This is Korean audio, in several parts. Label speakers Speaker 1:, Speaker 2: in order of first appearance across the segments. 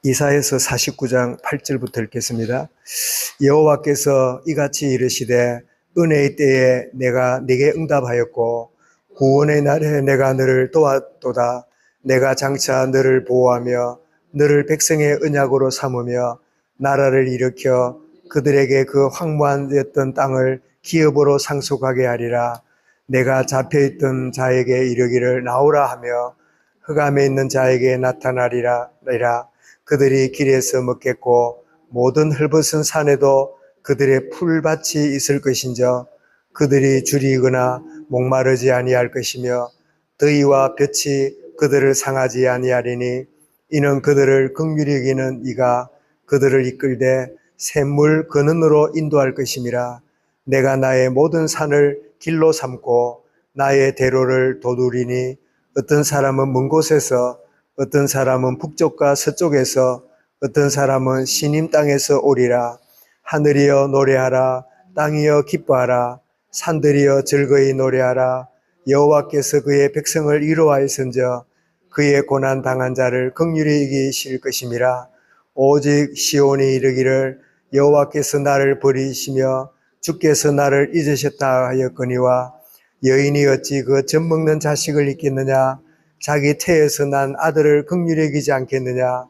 Speaker 1: 이사야서 49장 8절부터 읽겠습니다. 여호와께서 이같이 이르시되 은혜의 때에 내가 네게 응답하였고 구원의 날에 내가 너를 도왔도다. 내가 장차 너를 보호하며 너를 백성의 언약으로 삼으며 나라를 일으켜 그들에게 그 황무한되었던 땅을 기업으로 상속하게 하리라. 내가 잡혀있던 자에게 이르기를 나오라 하며 흑암에 있는 자에게 나타나리라. 그들이 길에서 먹겠고 모든 헐벗은 산에도 그들의 풀밭이 있을 것인저 그들이 줄이거나 목마르지 아니할 것이며 더위와 볕이 그들을 상하지 아니하리니 이는 그들을 긍휼히 여기는 이가 그들을 이끌되 샘물 근원으로 인도할 것임이라. 내가 나의 모든 산을 길로 삼고 나의 대로를 도두리니 어떤 사람은 먼 곳에서 어떤 사람은 북쪽과 서쪽에서 어떤 사람은 시님 땅에서 오리라. 하늘이여 노래하라. 땅이여 기뻐하라. 산들이여 즐거이 노래하라. 여호와께서 그의 백성을 위로하였은저 그의 고난 당한 자를 긍휼히 여기실 것임이라. 오직 시온이 이르기를 여호와께서 나를 버리시며 주께서 나를 잊으셨다 하였거니와 여인이 어찌 그 젖먹는 자식을 잊겠느냐. 자기 태에서 난 아들을 긍휼히 여기지 않겠느냐.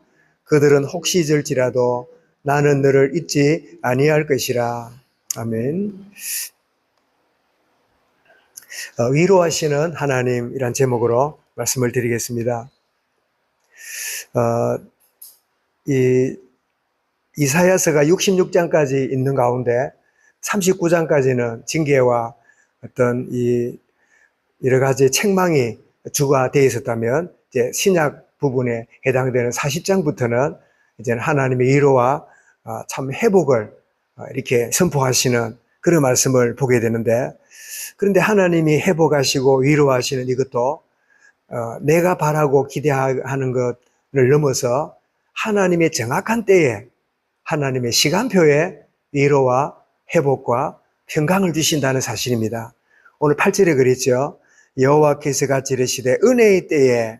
Speaker 1: 그들은 혹시 잊을지라도 나는 너를 잊지 아니할 것이라. 아멘. 위로하시는 하나님이란 제목으로 말씀을 드리겠습니다. 이사야서가 66장까지 있는 가운데 39장까지는 징계와 어떤 여러 가지 책망이 주가 되어 있었다면 이제 신약 부분에 해당되는 40장부터는 이제는 하나님의 위로와 참 회복을 이렇게 선포하시는 그런 말씀을 보게 되는데, 그런데 하나님이 회복하시고 위로하시는 이것도 내가 바라고 기대하는 것을 넘어서 하나님의 정확한 때에 하나님의 시간표에 위로와 회복과 평강을 주신다는 사실입니다. 오늘 8절에 그랬죠. 여호와께서 같이 이르시되 은혜의 때에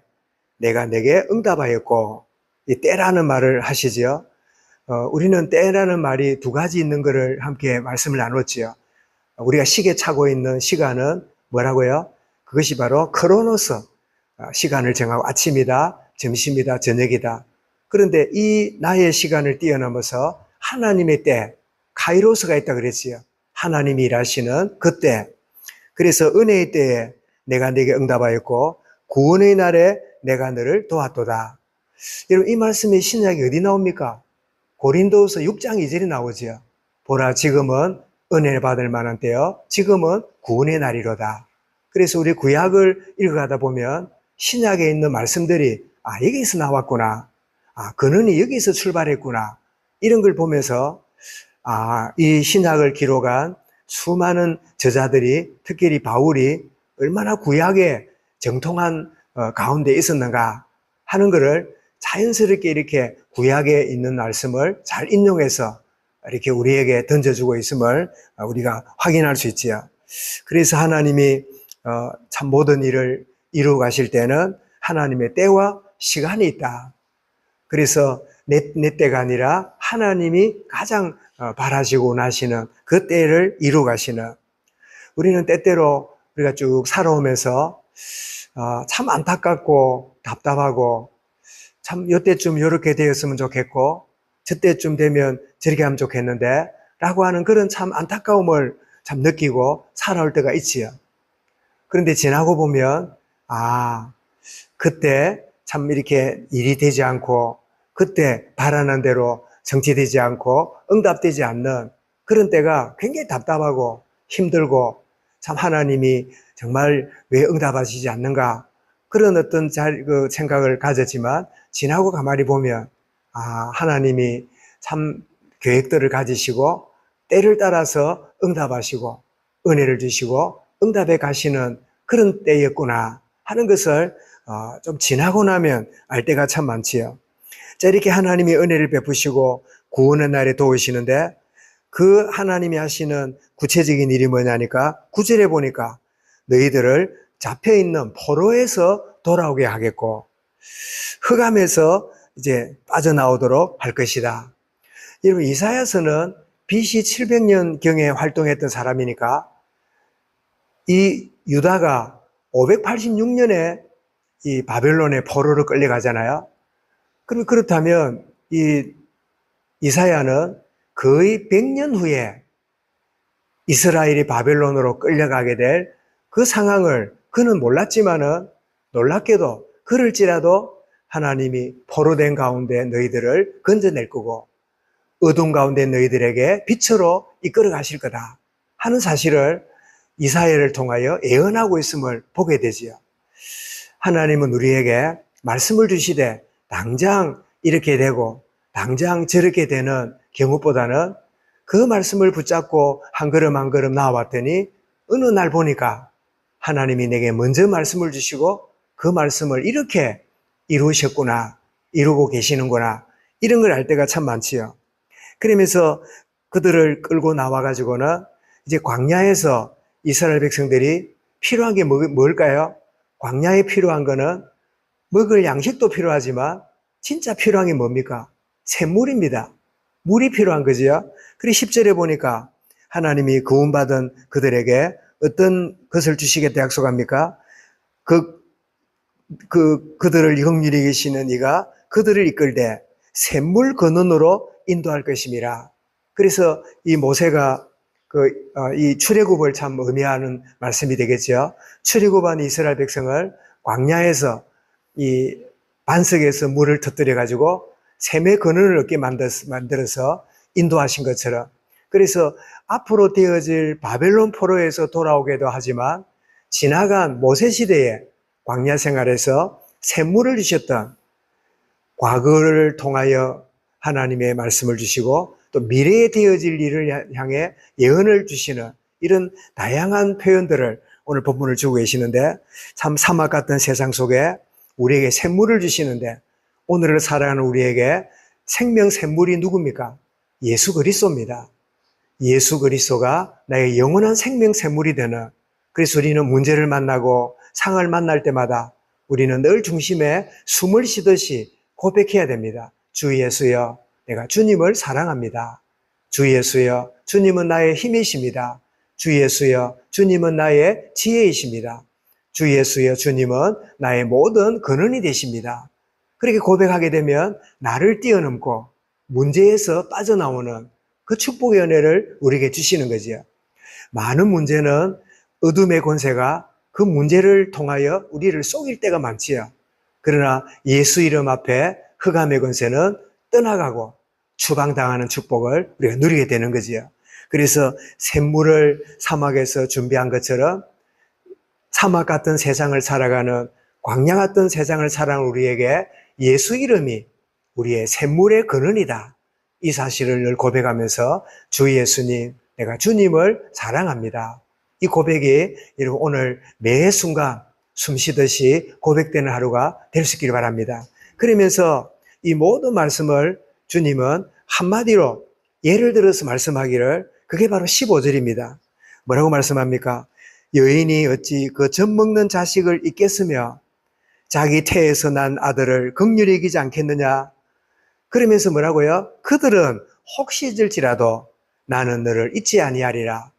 Speaker 1: 내가 내게 응답하였고, 이 때라는 말을 하시죠. 우리는 때라는 말이 두 가지 있는 것을 함께 말씀을 나눴지요. 우리가 시계 차고 있는 시간은 뭐라고요? 그것이 바로 크로노스, 시간을 정하고 아침이다, 점심이다, 저녁이다. 그런데 이 나의 시간을 뛰어넘어서 하나님의 때, 카이로스가 있다 그랬지요. 하나님이 일하시는 그 때. 그래서 은혜의 때에 내가 네게 응답하였고 구원의 날에 내가 너를 도왔도다. 여러분, 이 말씀이 신약이 어디 나옵니까? 고린도후서 6장 2절이 나오지요. 보라, 지금은 은혜를 받을 만한 때요, 지금은 구원의 날이로다. 그래서 우리 구약을 읽어가다 보면 신약에 있는 말씀들이 여기서 나왔구나, 근원이 여기서 출발했구나, 이런 걸 보면서 이 신약을 기록한 수많은 저자들이, 특별히 바울이 얼마나 구약에 정통한 가운데 있었는가 하는 것을 자연스럽게 이렇게 구약에 있는 말씀을 잘 인용해서 이렇게 우리에게 던져주고 있음을 우리가 확인할 수 있지요. 그래서 하나님이 참 모든 일을 이루어 가실 때는 하나님의 때와 시간이 있다. 그래서 내 때가 아니라 하나님이 가장 바라시고 원하시는 그 때를 이루어 가시는, 우리는 때때로 우리가 쭉 살아오면서 참 안타깝고 답답하고, 참 이때쯤 이렇게 되었으면 좋겠고 저때쯤 되면 저렇게 하면 좋겠는데 라고 하는 그런 참 안타까움을 참 느끼고 살아올 때가 있지요. 그런데 지나고 보면 그때 참 이렇게 일이 되지 않고, 그때 바라는 대로 성취되지 않고 응답되지 않는 그런 때가 굉장히 답답하고 힘들고, 참 하나님이 정말 왜 응답하시지 않는가, 그런 어떤 생각을 가졌지만 지나고 가만히 보면 하나님이 참 계획들을 가지시고 때를 따라서 응답하시고 은혜를 주시고 응답해 가시는 그런 때였구나 하는 것을 좀 지나고 나면 알 때가 참 많지요. 자, 이렇게 하나님이 은혜를 베푸시고 구원의 날에 도우시는데, 그 하나님이 하시는 구체적인 일이 뭐냐니까 9절에 보니까 너희들을 잡혀있는 포로에서 돌아오게 하겠고 흑암에서 이제 빠져나오도록 할 것이다. 여러분, 이사야서는 BC 700년경에 활동했던 사람이니까 이 유다가 586년에 이 바벨론의 포로로 끌려가잖아요. 그럼 그렇다면 이 이사야는 거의 100년 후에 이스라엘이 바벨론으로 끌려가게 될 그 상황을 그는 몰랐지만은 놀랍게도 그럴지라도 하나님이 포로된 가운데 너희들을 건져낼 거고 어둠 가운데 너희들에게 빛으로 이끌어 가실 거다 하는 사실을 이사야를 통하여 예언하고 있음을 보게 되지요. 하나님은 우리에게 말씀을 주시되 당장 이렇게 되고 당장 저렇게 되는 경우보다는 그 말씀을 붙잡고 한 걸음 한 걸음 나아왔더니 어느 날 보니까 하나님이 내게 먼저 말씀을 주시고 그 말씀을 이렇게 이루셨구나, 이루고 계시는구나, 이런 걸 알 때가 참 많지요. 그러면서 그들을 끌고 나와가지고는 이제 광야에서 이스라엘 백성들이 필요한 게 뭘까요? 광야에 필요한 거는 먹을 양식도 필요하지만 진짜 필요한 게 뭡니까? 샘물입니다. 물이 필요한 거지요. 그리고 10절에 보니까 하나님이 구원받은 그들에게 어떤 것을 주시겠다 약속합니까? 그들을 영률이 계시는 이가 그들을 이끌되 샘물 근원으로 인도할 것임이라. 그래서 이 모세가 이 출애굽을 참 의미하는 말씀이 되겠죠. 출애굽한 이스라엘 백성을 광야에서 이 반석에서 물을 터뜨려 가지고 샘의 근원을 얻게 만들어서 인도하신 것처럼, 그래서 앞으로 되어질 바벨론 포로에서 돌아오기도 하지만 지나간 모세 시대에 광야 생활에서 샘물을 주셨던 과거를 통하여 하나님의 말씀을 주시고 또 미래에 되어질 일을 향해 예언을 주시는 이런 다양한 표현들을 오늘 본문을 주고 계시는데, 참 사막 같은 세상 속에 우리에게 샘물을 주시는데 오늘을 살아가는 우리에게 생명 샘물이 누굽니까? 예수 그리스도입니다. 예수 그리스도가 나의 영원한 생명 샘물이 되는, 그래서 우리는 문제를 만나고 상을 만날 때마다 우리는 늘 중심에 숨을 쉬듯이 고백해야 됩니다. 주 예수여, 내가 주님을 사랑합니다. 주 예수여, 주님은 나의 힘이십니다. 주 예수여, 주님은 나의 지혜이십니다. 주 예수여, 주님은 나의 모든 근원이 되십니다. 그렇게 고백하게 되면 나를 뛰어넘고 문제에서 빠져나오는 그 축복의 은혜를 우리에게 주시는 거지요. 많은 문제는 어둠의 권세가 그 문제를 통하여 우리를 속일 때가 많지요. 그러나 예수 이름 앞에 흑암의 권세는 떠나가고 추방당하는 축복을 우리가 누리게 되는 거지요. 그래서 샘물을 사막에서 준비한 것처럼 사막 같은 세상을 살아가는, 광야 같은 세상을 살아가는 우리에게 예수 이름이 우리의 샘물의 근원이다. 이 사실을 늘 고백하면서 주 예수님, 내가 주님을 사랑합니다. 이 고백이 여러분 오늘 매 순간 숨쉬듯이 고백되는 하루가 될 수 있기를 바랍니다. 그러면서 이 모든 말씀을 주님은 한마디로 예를 들어서 말씀하기를, 그게 바로 15절입니다. 뭐라고 말씀합니까? 여인이 어찌 그 젖 먹는 자식을 잊겠으며 자기 태에서 난 아들을 긍휼히 여기지 않겠느냐? 그러면서 뭐라고요? 그들은 혹시 잊을지라도 나는 너를 잊지 아니하리라.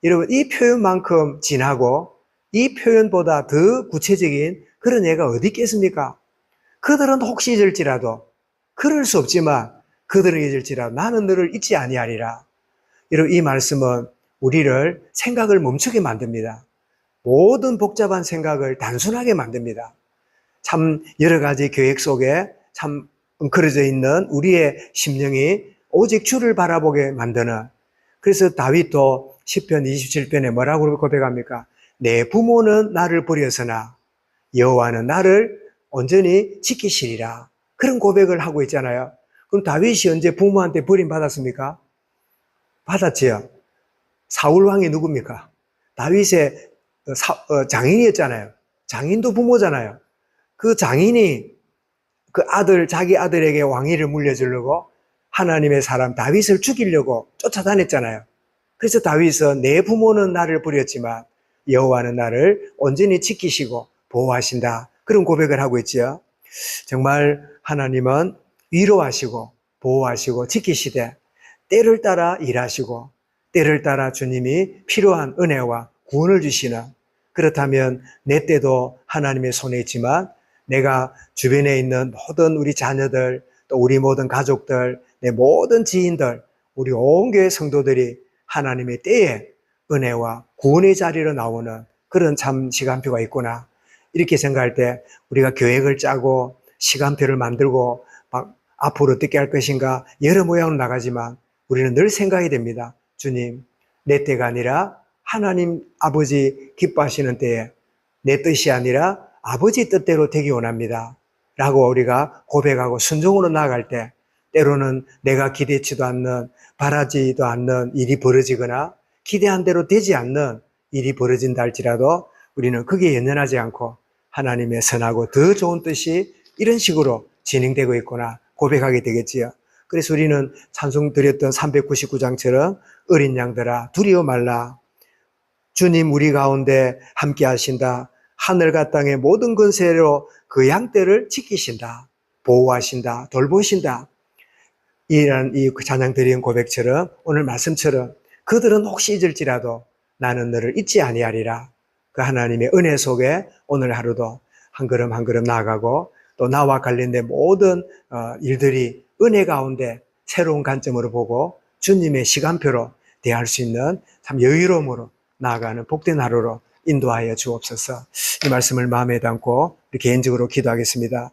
Speaker 1: 여러분, 이 표현만큼 진하고 이 표현보다 더 구체적인 그런 예가 어디 있겠습니까? 그들은 혹시 잊을지라도, 그럴 수 없지만 그들은 잊을지라도 나는 너를 잊지 아니하리라. 여러분, 이 말씀은 우리를 생각을 멈추게 만듭니다. 모든 복잡한 생각을 단순하게 만듭니다. 참 여러 가지 계획 속에 참 엉클어져 있는 우리의 심령이 오직 주를 바라보게 만드는, 그래서 다윗도 시편 27편에 뭐라고 고백합니까? 내 부모는 나를 버렸으나 여호와는 나를 온전히 지키시리라. 그런 고백을 하고 있잖아요. 그럼 다윗이 언제 부모한테 버림받았습니까? 받았지요. 사울 왕이 누굽니까? 다윗의 장인이었잖아요. 장인도 부모잖아요. 그 장인이 그 아들, 자기 아들에게 왕위를 물려주려고 하나님의 사람 다윗을 죽이려고 쫓아다녔잖아요. 그래서 다윗은 내 부모는 나를 버렸지만 여호와는 나를 온전히 지키시고 보호하신다. 그런 고백을 하고 있죠. 정말 하나님은 위로하시고 보호하시고 지키시되 때를 따라 일하시고 때를 따라 주님이 필요한 은혜와 구원을 주시는, 그렇다면 내 때도 하나님의 손에 있지만 내가 주변에 있는 모든 우리 자녀들, 또 우리 모든 가족들, 내 모든 지인들, 우리 온 교회 성도들이 하나님의 때에 은혜와 구원의 자리로 나오는 그런 참 시간표가 있구나. 이렇게 생각할 때 우리가 계획을 짜고 시간표를 만들고 막 앞으로 어떻게 할 것인가 여러 모양으로 나가지만 우리는 늘 생각이 됩니다. 주님, 내 때가 아니라 하나님 아버지 기뻐하시는 때에 내 뜻이 아니라 아버지 뜻대로 되기 원합니다. 라고 우리가 고백하고 순종으로 나아갈 때 때로는 내가 기대치도 않는, 바라지도 않는 일이 벌어지거나 기대한 대로 되지 않는 일이 벌어진다 할지라도 우리는 거기에 연연하지 않고 하나님의 선하고 더 좋은 뜻이 이런 식으로 진행되고 있구나 고백하게 되겠지요. 그래서 우리는 찬송 드렸던 399장처럼 어린 양들아 두려워 말라. 주님 우리 가운데 함께 하신다. 하늘과 땅의 모든 권세로 그 양떼를 지키신다. 보호하신다. 돌보신다. 이런 이 찬양 드린 고백처럼 오늘 말씀처럼 그들은 혹시 잊을지라도 나는 너를 잊지 아니하리라. 그 하나님의 은혜 속에 오늘 하루도 한 걸음 한 걸음 나아가고 또 나와 관련된 모든 일들이 은혜 가운데 새로운 관점으로 보고 주님의 시간표로 대할 수 있는 참 여유로움으로 나아가는 복된 하루로 인도하여 주옵소서. 이 말씀을 마음에 담고 우리 개인적으로 기도하겠습니다.